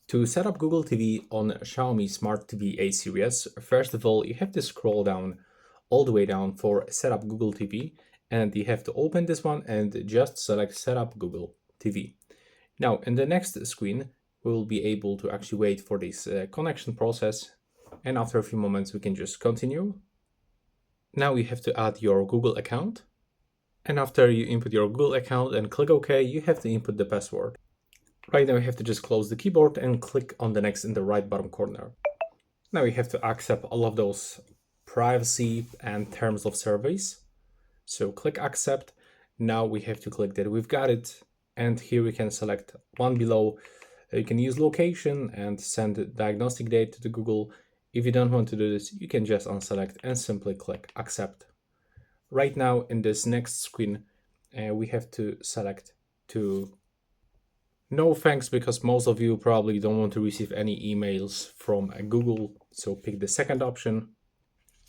To set up Google TV on Xiaomi Smart TV A Series, first of all, you have to scroll down all the way down for Set up Google TV, and you have to open this one and just select Set up Google TV. Now, in the next screen, we will be able to actually wait for this connection process, and after a few moments, we can just continue. Now you have to add your Google account, and after you input your Google account and click OK, you have to input the password. Right now, you have to just close the keyboard and click on the next in the right bottom corner. Now you have to accept all of those privacy and terms of service. So click accept. Now we have to click that we've got it. And here we can select one below. You can use location and send the diagnostic data to Google. If you don't want to do this, you can just unselect and simply click accept. Right now in this next screen, we have to select to no thanks, because most of you probably don't want to receive any emails from Google. So pick the second option.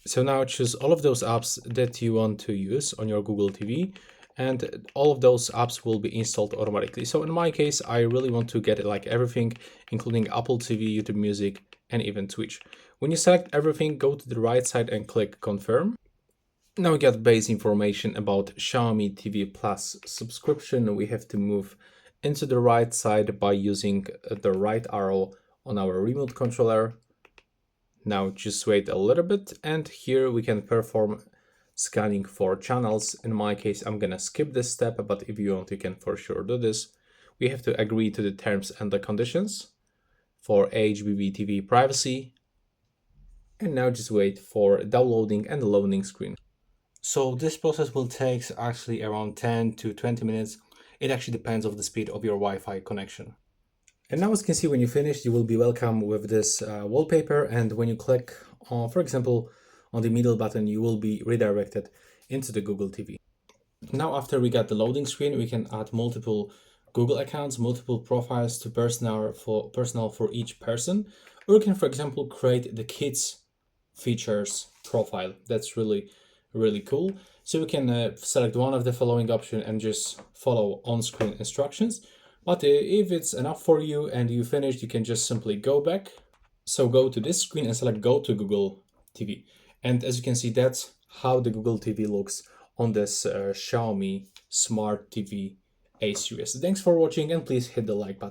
So now choose all of those apps that you want to use on your Google TV, and all of those apps will be installed automatically. So in my case, I really want to get it like everything, including Apple TV, YouTube Music, and even Twitch. When you select everything, go to the right side and click confirm. Now we got base information about Xiaomi TV Plus subscription. We have to move into the right side by using the right arrow on our remote controller. Now just wait a little bit, and here we can perform scanning for channels. In my case, I'm gonna skip this step, but if you want, you can for sure do this. We have to agree to the terms and the conditions for HBB TV privacy. And now just wait for downloading and the loading screen. So this process will take actually around 10 to 20 minutes. It actually depends on the speed of your Wi-Fi connection. And now, as you can see, when you finish, you will be welcome with this wallpaper. And when you click on, for example, on the middle button, you will be redirected into the Google TV. Now, after we got the loading screen, we can add multiple Google accounts, multiple profiles to personal for each person. Or you can, for example, create the kids features profile. That's really cool. So we can select one of the following option and just follow on-screen instructions. But if it's enough for you and you finished, you can just simply go back. So go to this screen and select go to Google TV. And as you can see, that's how the Google TV looks on this Xiaomi Smart TV A Series. Thanks for watching, and please hit the like button.